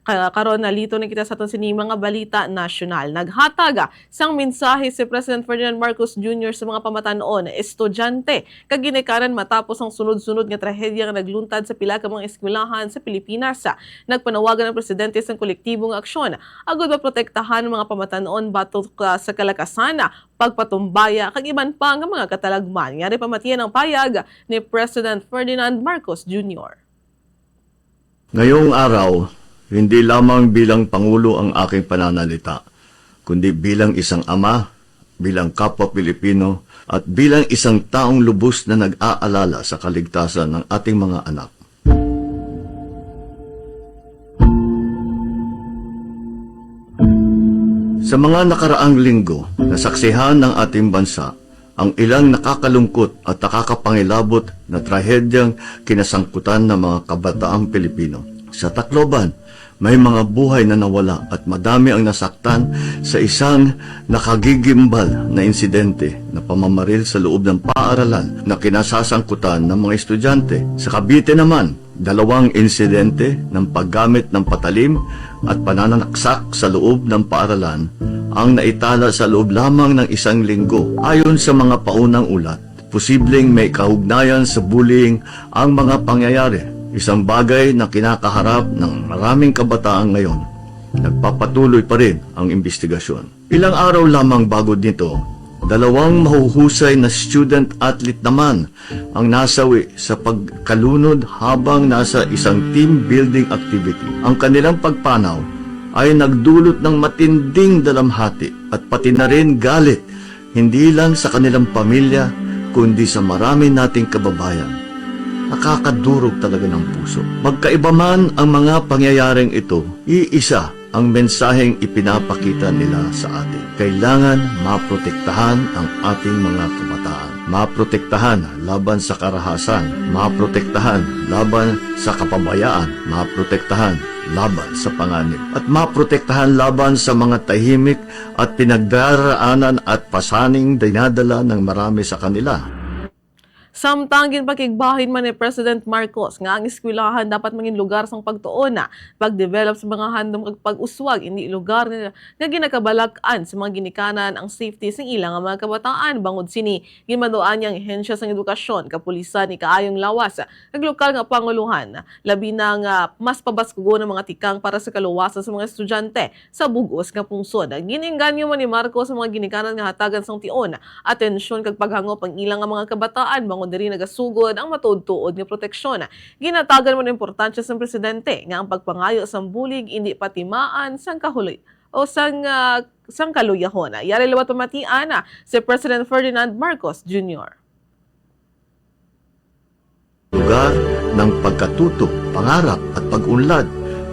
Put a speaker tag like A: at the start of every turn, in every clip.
A: Karon nalito na kita sa itong sini mga balita nasyonal. Naghatag sang mensahe si President Ferdinand Marcos Jr. sa mga pamatanon, estudyante, kag ginikanan matapos ang sunod-sunod nga trahedya nga nagluntad sa pila ka mga eskwelahan sa Pilipinas. Nagpanawagan ang presidente sa kolektibong aksyon agud maprotektahan ang mga pamatanon batok sa kalakasan, pagpatumbaya kag iban pa nga mga katalagman. Yari pamatiyan ang payag ni President Ferdinand Marcos Jr.
B: Ngayong araw, hindi lamang bilang Pangulo ang aking pananalita, kundi bilang isang ama, bilang kapwa Pilipino, at bilang isang taong lubos na nag-aalala sa kaligtasan ng ating mga anak. Sa mga nakaraang linggo, nasaksihan ng ating bansa ang ilang nakakalungkot at nakakapangilabot na trahedyang kinasangkutan ng mga kabataang Pilipino. Sa Tacloban, may mga buhay na nawala at madami ang nasaktan sa isang nakagigimbal na insidente na pamamaril sa loob ng paaralan na kinasasangkutan ng mga estudyante. Sa Cavite naman, 2 insidente ng paggamit ng patalim at pananaksak sa loob ng paaralan ang naitala sa loob lamang ng 1 linggo. Ayon sa mga paunang ulat, posibleng may kaugnayan sa bullying ang mga pangyayari. Isang bagay na kinakaharap ng maraming kabataan ngayon. Nagpapatuloy pa rin ang investigasyon. Ilang araw lamang bago nito, 2 mahuhusay na student-athlete naman ang nasawi sa pagkalunod habang nasa isang team building activity. Ang kanilang pagpanaw ay nagdulot ng matinding dalamhati at pati na rin galit, hindi lang sa kanilang pamilya, kundi sa marami nating kababayan. Nakakadurog talaga ng puso. Magkaiba man ang mga pangyayaring ito, iisa ang mensaheng ipinapakita nila sa atin. Kailangan maprotektahan ang ating mga kabataan. Maprotektahan laban sa karahasan. Maprotektahan laban sa kapabayaan. Maprotektahan laban sa panganib. At maprotektahan laban sa mga tahimik at pinagdaraanan at pasaning dinadala ng marami sa kanila.
A: Samtang pagkigbahin man ni President Marcos nga ang eskwelahan dapat mangin lugar sang pagtuon na pag-develop sa mga handom kag pag-uswag, hindi lugar nga ginakabalak-an sa mga ginikanan ang safety sang ilang mga kabataan. Bangod sini gimaduan yang ehensya sang edukasyon, kapulisan ni kaayong lawas kag lokal nga panguluhan, labi na nga mas pabaskugo ng mga tikang para sa kaluwasan sa mga estudyante sa bugos nga pungsod. Gininganyo man ni Marcos sa mga ginikanan nga hatagan sang tion, atensyon kag paghangop ang ilang nga mga kabataan. Bangod diri nagasugod ang matudtuod nga proteksyon. Ginatagan man importansya sa presidente nga ang pagpangayo sa bulig hindi patimaan sang kahuloy o sang kaluyahon. Yari lawat pamatian si President Ferdinand Marcos Jr.
B: Lugar ng pagkatuto, pangarap at pag-unlad,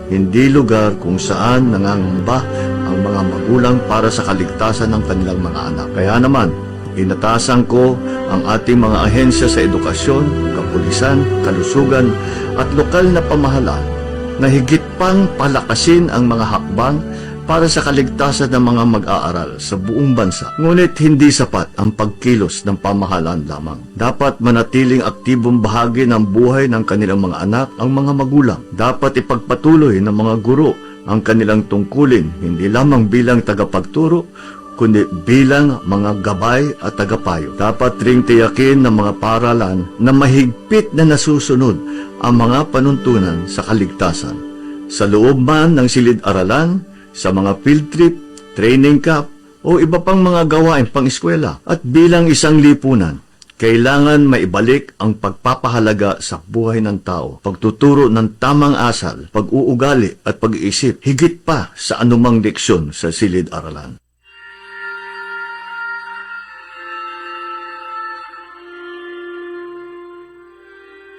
B: hindi lugar kung saan nangangamba ang mga magulang para sa kaligtasan ng kanilang mga anak. Kaya naman, inatasan ko ang ating mga ahensya sa edukasyon, kapulisan, kalusugan at lokal na pamahalaan na higit pang palakasin ang mga hakbang para sa kaligtasan ng mga mag-aaral sa buong bansa. Ngunit hindi sapat ang pagkilos ng pamahalaan lamang. Dapat manatiling aktibong bahagi ng buhay ng kanilang mga anak ang mga magulang. Dapat ipagpatuloy ng mga guro ang kanilang tungkulin, hindi lamang bilang tagapagturo, kundi bilang mga gabay at tagapayo. Dapat ring tiyakin ng mga paaralan na mahigpit na nasusunod ang mga panuntunan sa kaligtasan. Sa loob man ng silid-aralan, sa mga field trip, training camp, o iba pang mga gawain pang-eskwela. At bilang isang lipunan, kailangan maibalik ang pagpapahalaga sa buhay ng tao, pagtuturo ng tamang asal, pag-uugali at pag-iisip, higit pa sa anumang leksyon sa silid-aralan.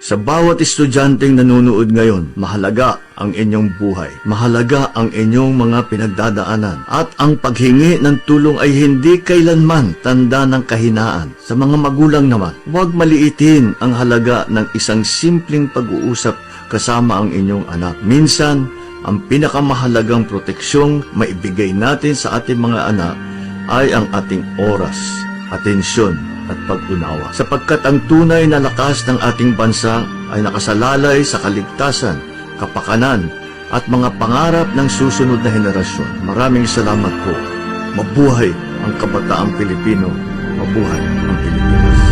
B: Sa bawat estudyanteng nanonood ngayon, mahalaga ang inyong buhay. Mahalaga ang inyong mga pinagdadaanan. At ang paghingi ng tulong ay hindi kailanman tanda ng kahinaan. Sa mga magulang naman, huwag maliitin ang halaga ng isang simpleng pag-uusap kasama ang inyong anak. Minsan, ang pinakamahalagang proteksyong maibigay natin sa ating mga anak ay ang ating oras, atensyon, at pag-unawa. Sapagkat ang tunay na lakas ng ating bansa ay nakasalalay sa kaligtasan, kapakanan, at mga pangarap ng susunod na henerasyon. Maraming salamat po. Mabuhay ang kabataang Pilipino. Mabuhay ang Pilipinas.